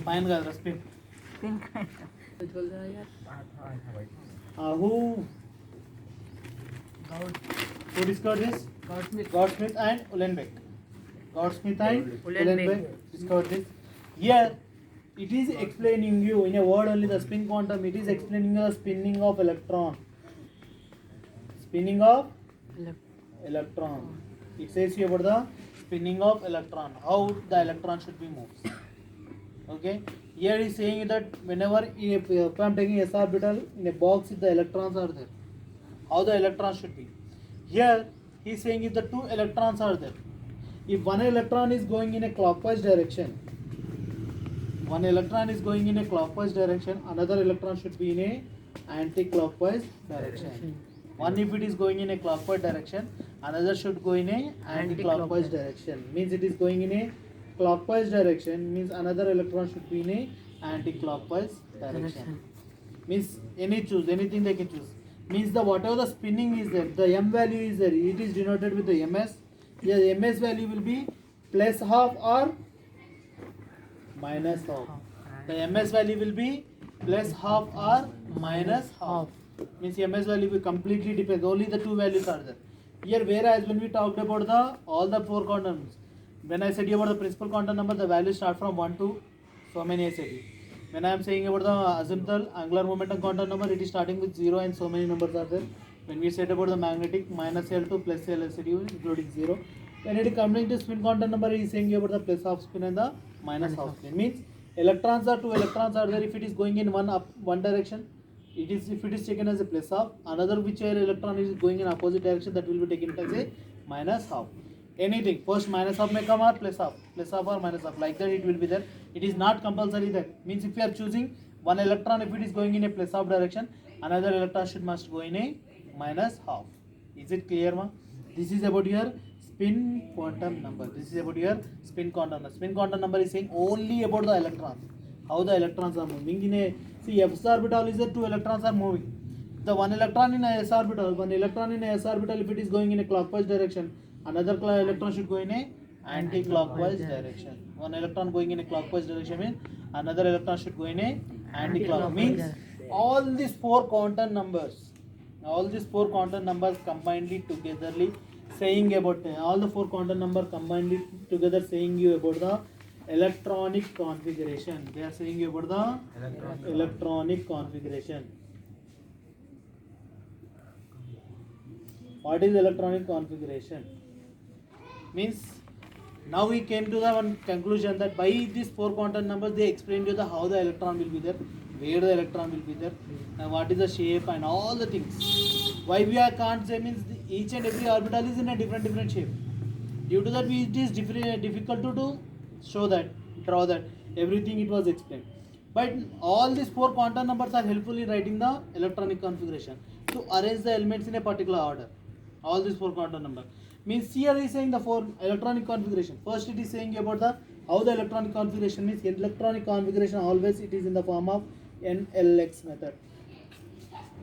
Fine guys, spin. Pin Who discovered this? Gaudsmith and Uhlenbeck. Gaudsmith and Uhlenbeck discovered this. Here it is explaining you in a word only the spin quantum. It is explaining the spinning of electron. Spinning of electron. It says here about the spinning of electron. How the electron should be moved. Okay. Here he is saying that whenever if I am taking s orbital in a box, if the electrons are there, how the electrons should be. Here he is saying if the two electrons are there, if one electron is going in a clockwise direction, another electron should be in a anti-clockwise direction. One if it is going in a clockwise direction, another should go in a anti-clockwise direction. Means it is going in a clockwise direction, means another electron should be in a anti-clockwise direction. Means anything they can choose. Means the whatever the spinning is there, the m value is there, it is denoted with the ms. Here the ms value will be plus half or minus half. The ms value will be plus half or minus half. Means ms value will completely depends. Only the two values are there. Here whereas when we talked about the all the four quantum, when I said about the principal quantum number, the values start from 1 to so many I said. When I am saying about the azimuthal angular momentum quantum number, it is starting with 0 and so many numbers are there. When we said about the magnetic minus L to plus L including 0. When it is coming to spin quantum number, he is saying about the plus half spin and the minus half spin. Means electrons are two electrons are there. If it is going in one direction, it is if it is taken as a plus half. Another which electron is going in opposite direction, that will be taken as a minus half. Anything first minus half may come or plus half or minus half, like that it will be there. It is not compulsory that. Means if you are choosing one electron, if it is going in a plus half direction, another electron must go in a minus half. Is it clear, ma? This is about your spin quantum number. Spin quantum number is saying only about the electrons, how the electrons are moving in a, see s orbital is there, two electrons are moving. The one electron in a s orbital, if it is going in a clockwise direction, another electron should go in a anti-clockwise direction. One electron going in a clockwise direction means another electron should go in a anti-clockwise. Means all these four quantum numbers combinedly togetherly saying about all the four quantum number combinedly together saying you about the electronic configuration. They are saying you about the electronic configuration. What is electronic configuration? Means now we came to the one conclusion that by these four quantum numbers they explained you the how the electron will be there, where the electron will be there, and what is the shape and all the things. Why we can't say means each and every orbital is in a different shape. Due to that it is difficult to show that, draw that, everything it was explained. But all these four quantum numbers are helpful in writing the electronic configuration to arrange the elements in a particular order. All these four quantum number. Means here is saying the four electronic configuration. First it is saying about the how the electronic configuration means. Electronic configuration always it is in the form of NLX method.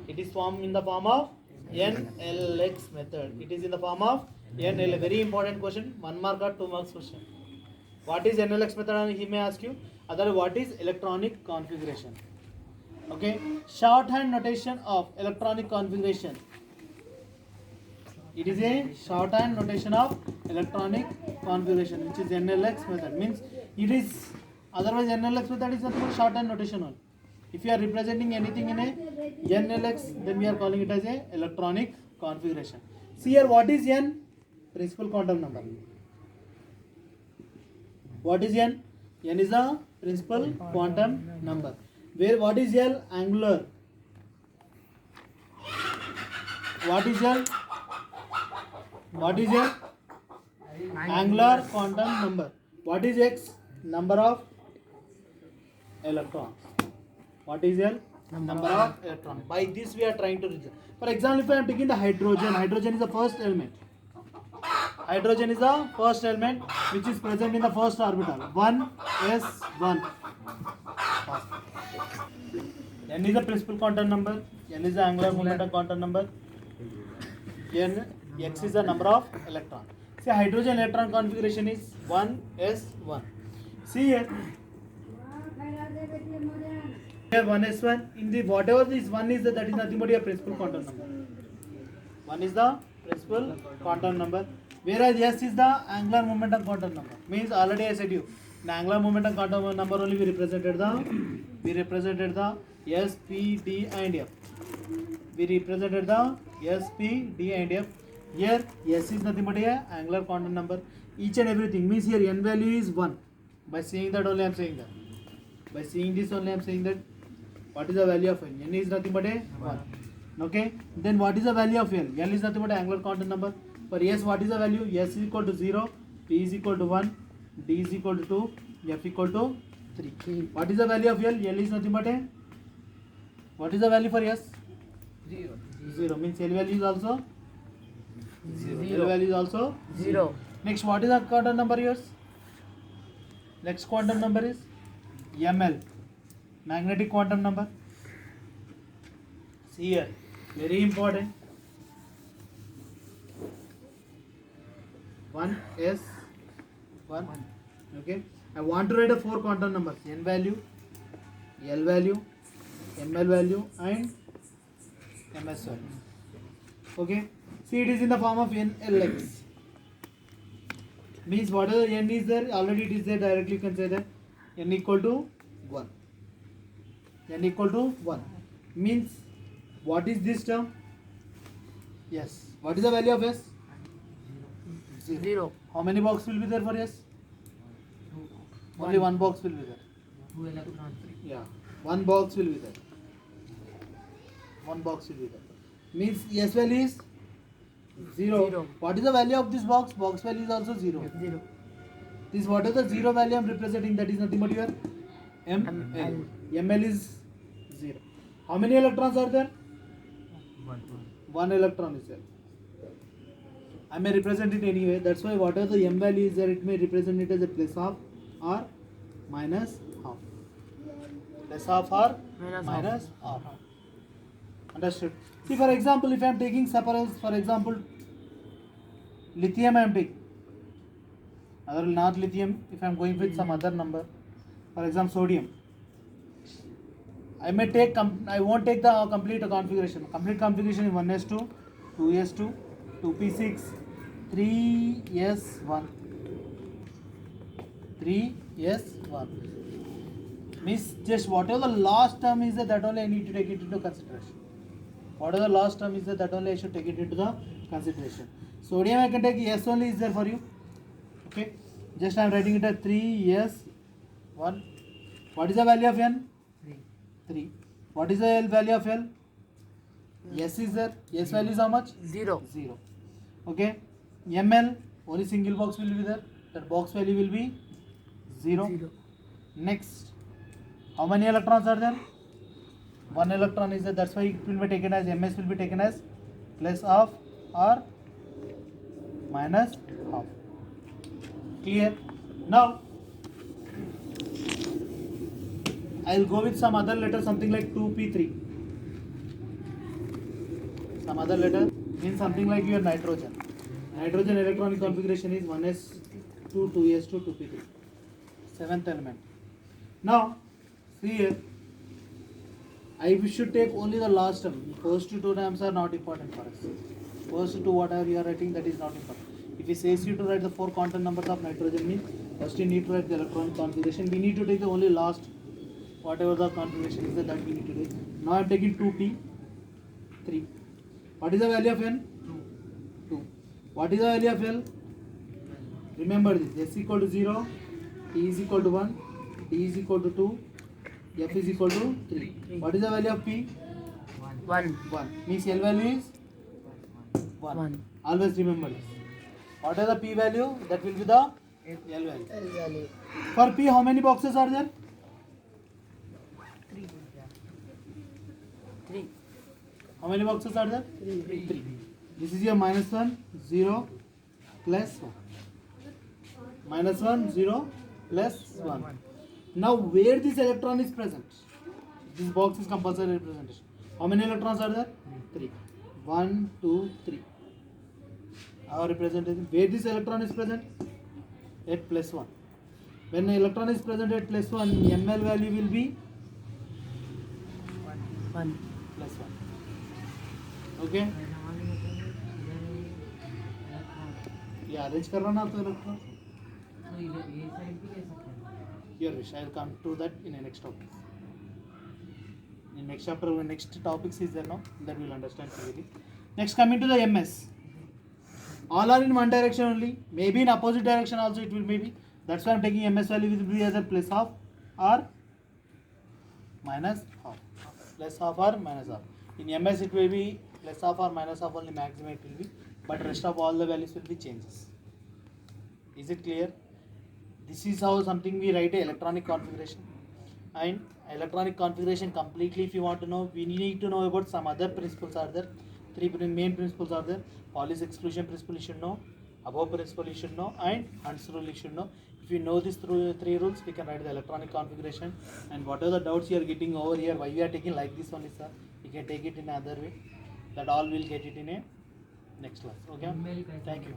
It is formed in the form of NLX method. It is in the form of NLX. Very important question. 1 mark or 2 marks question. What is NLX method? He may ask you. Other what is electronic configuration? Okay. Shorthand notation of electronic configuration. It is a shorthand notation of electronic configuration, which is NLX method. Means it is, otherwise NLX method is nothing but shorthand notation only. If you are representing anything in a NLX, then we are calling it as a electronic configuration. See here, what is N? Principal quantum number. What is N? N is the principal quantum number. Where what is L? Angular. What is L? What is L? Angular quantum number. What is X? Number of electrons. What is L? Number of electrons. By this we are trying to resolve. For example, if I am taking the hydrogen, hydrogen is the first element. Hydrogen is the first element which is present in the first orbital. 1s1. N is the principal quantum number. N is the angular momentum quantum number. N, X is the number of electrons. See, hydrogen electron configuration is 1s1. See here, 1s1 in the whatever this 1 is that is nothing but your principal quantum number. 1 is the principal quantum number, whereas s is the angular momentum quantum number. Means already I said you in angular momentum quantum number only we represented the s, p, d and f. We represented the s, p, d and f. Here s is nothing but a angular quantum number. Each and everything means here n value is 1. By seeing that only I am saying that. By seeing this only I am saying that what is the value of n? N is nothing but a 1. Okay. Then what is the value of L? L is nothing but an angular quantum number. For S, what is the value? S is equal to 0, P is equal to 1, D is equal to 2, F equal to 3. What is the value of L? L is nothing but a. What is the value for S? 0. 0 means L value is also 0. L value is also 0. Next, what is the quantum number yours? Next quantum number is ML, magnetic quantum number. See here, very important. 1s 1. Okay. I want to write a 4 quantum numbers: n value, L value, ML value, and MS value. Okay. See, it is in the form of NLX. Means whatever n is there, already it is there. Directly you can say that n equal to 1. N equal to 1 means what is this term? Yes. What is the value of S? 0. How many boxes will be there for S? Only one box will be there. 2 electrons. Yeah. One box will be there. One box will be there. Means S value is 0. 0. What is the value of this box? Box value is also 0. 0. This what is the 0 value I am representing? That is nothing but your ML. ML is 0. How many electrons are there? 1 electron is there. I may represent it anyway. That's why whatever the m value is there, it may represent it as a plus half or minus half. Plus half or minus half. Understood? See, for example, if I am taking suppose, for example, lithium I am taking. Other not lithium, if I am going with some other number, for example, sodium. I may take, I won't take the complete configuration. Complete configuration is 1s2, 2s2, 2p6, 3s1, 3s1. Means just whatever the last term is there, that only I need to take it into consideration. Whatever the last term is there, that only I should take it into the consideration. Sodium I can take S only is there for you. Okay. Just I am writing it as 3s1. What is the value of N? 3. What is the L value of L? S is there. S value is how much? 0. 0. Okay. ML, only single box will be there. That box value will be 0. 0. Next, how many electrons are there? 1 electron is there. That's why it will be taken as MS will be taken as plus half or minus half. Clear? Now, I will go with some other letter, something like 2p3. Some other letter means something like your nitrogen. Nitrogen electronic configuration is 1s2, 2s2, 2p3. 7th element. Now, see here. I should take only the last term. First two terms are not important for us. First two, whatever you are writing, that is not important. If it says you to write the 4 quantum numbers of nitrogen, means first you need to write the electronic configuration. We need to take the only last, whatever the configuration is that we need to do. Now I am taking 2p, 3. What is the value of N? 2. What is the value of L? Remember this. S equal to 0, T is equal to 1, D is equal to 2, F is equal to 3. What is the value of P? 1. 1. Means L value is 1. Always remember this. What is the P value? That will be the L value. For P, how many boxes are there? 3. How many boxes are there? 3. This is your minus 1, 0, plus 1. Minus 1, 0, plus 1. Now, where this electron is present? This box is compulsory representation. How many electrons are there? 3. 1, 2, 3. Our representation. Where this electron is present? At plus 1. When the electron is present at plus 1, ML value will be 1 plus 1. Okay, परिणाम मतलब इधर electron ये arrange कर रहा ना तो electron. तो इधर ये साइड भी ले सकते हैं Your wish. I'll come to that in the next topic. In next chapter, next topics is there now that we'll understand clearly. Next, coming to the MS. All are in one direction only. Maybe in opposite direction also it will maybe. That's why I'm taking MS value will be either plus half or minus half. Plus half or minus half. In MS it will be plus half or minus half only maximum it will be. But rest of all the values will be changes. Is it clear? This is how something we write a electronic configuration. And electronic configuration completely, if you want to know, we need to know about some other principles are there. Three main principles are there. Pauli's exclusion principle you should know, above principle you should know, and Hund's rule you should know. If you know these three rules, we can write the electronic configuration. And whatever the doubts you are getting over here, why we are taking like this only, sir, you can take it in another way. That all will get it in a next class. Okay? email कैसे Thank you.